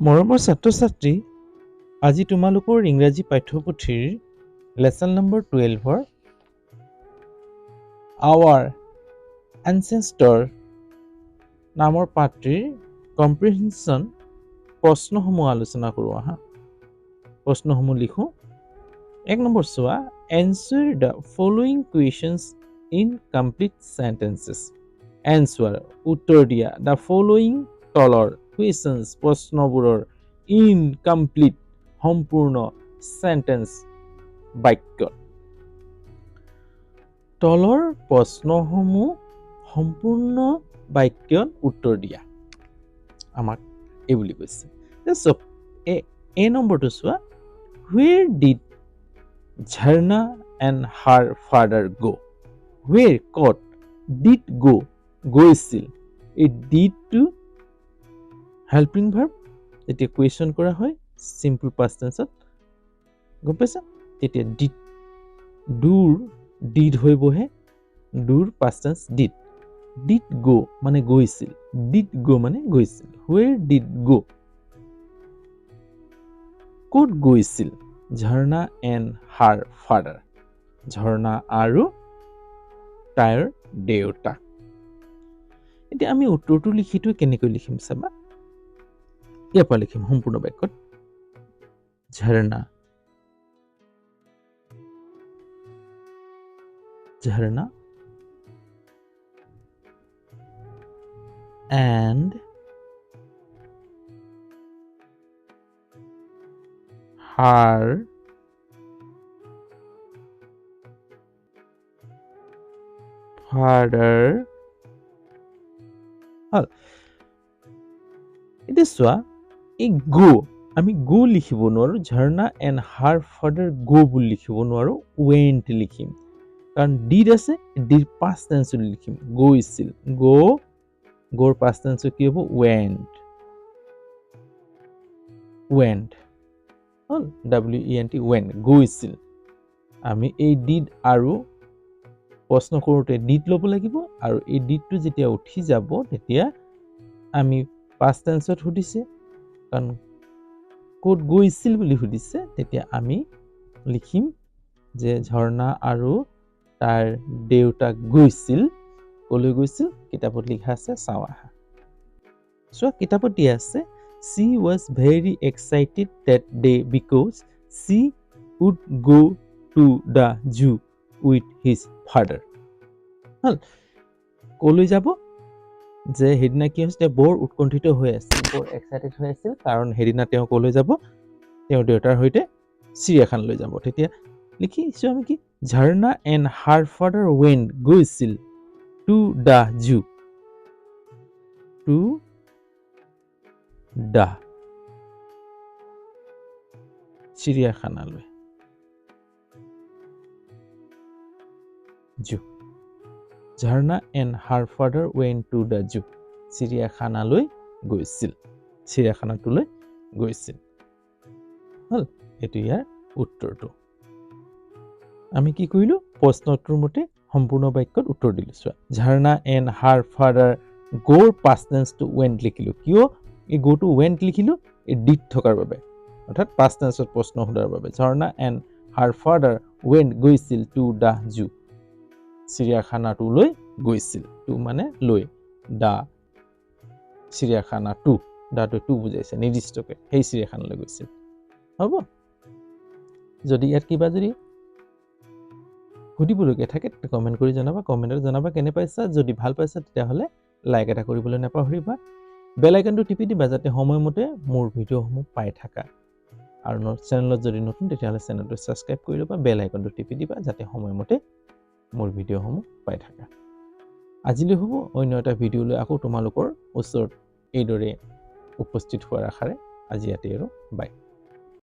মৰমৰ ছাত্ৰ-ছাত্ৰী, আজি তোমালোকৰ ইংৰাজী পাঠ্যপুথিৰ লেসন নম্বৰ 12ৰ আৱাৰ এনচেষ্টৰ নামৰ পাঠটিৰ কম্প্ৰিহেনশ্যন প্ৰশ্নসমূহ আলোচনা কৰোঁ আহা। প্ৰশ্নসমূহ লিখোঁ। 1 নম্বৰ চোৱা, answer the following questions in complete sentences. answer উত্তৰ দিয়া the following তলৰ questions প্ৰশ্নবোৰৰ incomplete সম্পূৰ্ণ sentence বাক্যত। তলৰ প্ৰশ্নসমূহ সম্পূৰ্ণ বাক্যত উত্তৰ দিয়া। আমাক এই বুলি কৈছে। এ নম্বৰটো চোৱা, where did Jharna and her father go? where ক'ত did go গৈছিল। এই did to helping verb যেতিয়া কুৱেশ্যন কৰা হয় simple past tense গম পাইছা, তেতিয়া did doৰ did হৈ বহে, doৰ past tense did go মানে গৈছিল, did go মানে গৈছিল। where did go ক'ত গৈছিল ঝৰ্ণা and her father ঝৰ্ণা আৰু তাইৰ দেউতাক। এতিয়া আমি উত্তৰটো লিখিটো কেনেকৈ লিখিম চাবা। ইয়াৰ পৰা লিখিম সম্পূৰ্ণ বাক্যত ঝৰ্ণা and her father এতিয়া চোৱা, এই গো আমি গো লিখিব নোৱাৰো, ঝৰ্ণা এণ্ড হাৰ ফাদাৰ গো বুলি লিখিব নোৱাৰো, ৱেণ্ট লিখিম। কাৰণ ডিড আছে, ডিড পাষ্ট টেন্সত লিখিম গৈছিল, গোৰ পাষ্ট টেন্সত কি হ'ব ৱেণ্ট হ'ল WENT ৱেণ্ট গৈছিল। আমি এই ডিড আৰু প্ৰশ্ন কৰোঁতে ডিড ল'ব লাগিব, আৰু এই ডিডটো যেতিয়া উঠি যাব তেতিয়া আমি পাষ্ট টেন্সত সুধিছে, কাৰণ ক'ত গৈছিল বুলি সুধিছে, তেতিয়া আমি লিখিম যে ঝৰ্ণা আৰু তাৰ দেউতাক গৈছিল। ক'লৈ গৈছিল কিতাপত লিখা আছে, চাওঁ আহা। চোৱা কিতাপত দিয়া আছে, she was very excited that day because she would go to the zoo with his father. হ'ল ক'লৈ যাব, যে সেইদিনা কি হৈছিল, বৰ উৎকণ্ঠিত হৈ আছিল, বৰ এক্সাইটেড হৈ আছিল, কাৰণ সেইদিনা তেওঁ ক'লৈ যাব, তেওঁৰ দেউতাৰ সৈতে চিৰিয়াখানালৈ যাব। তেতিয়া লিখিছোঁ আমি কি, Jharna and her father went গৈছিল to the zoo, to the চিৰিয়াখানালৈ, zoo Jharna and her father went to the zoo চিৰিয়াখানালৈ গৈছিল, চিৰিয়াখানাটোলৈ গৈছিল। হ'ল এইটো ইয়াৰ উত্তৰটো। আমি কি কৰিলোঁ, প্ৰশ্নটোৰ মতে সম্পূৰ্ণ বাক্যত উত্তৰ দিলোঁ। চোৱা, ঝৰ্ণা এণ্ড হাৰ ফাদাৰ গোৰ পাষ্ট টেন্সটো ৱেণ্ট লিখিলোঁ। কিয় এই গোটো ৱেণ্ট লিখিলোঁ, এই ডিড থকাৰ বাবে, অৰ্থাৎ পাষ্ট টেন্সত প্ৰশ্ন সোধাৰ বাবে। ঝৰ্ণা এণ্ড হাৰ ফাদাৰ ৱেণ্ট গৈছিল টু দ্য জু চিৰিয়াখানাটোলৈ গৈছিল, টু মানে লৈ, দা চিৰিয়াখানাটো, দাটো টু বুজাইছে নিৰ্দিষ্টকৈ, সেই চিৰিয়াখানালৈ গৈছিল। হ'ব, যদি ইয়াত কিবা যদি সুধিবলগীয়া থাকে কমেণ্ট কৰি জনাবা, কমেণ্টত জনাবা কেনে পাইছা। যদি ভাল পাইছা তেতিয়াহ'লে লাইক এটা কৰিবলৈ নাপাহৰিবা, বেল আইকনটো টিপি দিবা যাতে সময়মতে মোৰ ভিডিঅ'সমূহ পাই থাকা। আৰু চেনেলত যদি নতুন তেতিয়াহ'লে চেনেলটো ছাবস্ক্ৰাইব কৰি ল'বা, বেল আইকনটো টিপি দিবা যাতে সময়মতে মোৰ ভিডিঅ'সমূহ পাই থাকা। আজিলৈ হ'ব, অন্য এটা ভিডিঅ' লৈ আকৌ তোমালোকৰ ওচৰত এইদৰে উপস্থিত হোৱাৰ আশাৰে আজি ইয়াতে আৰু বাই।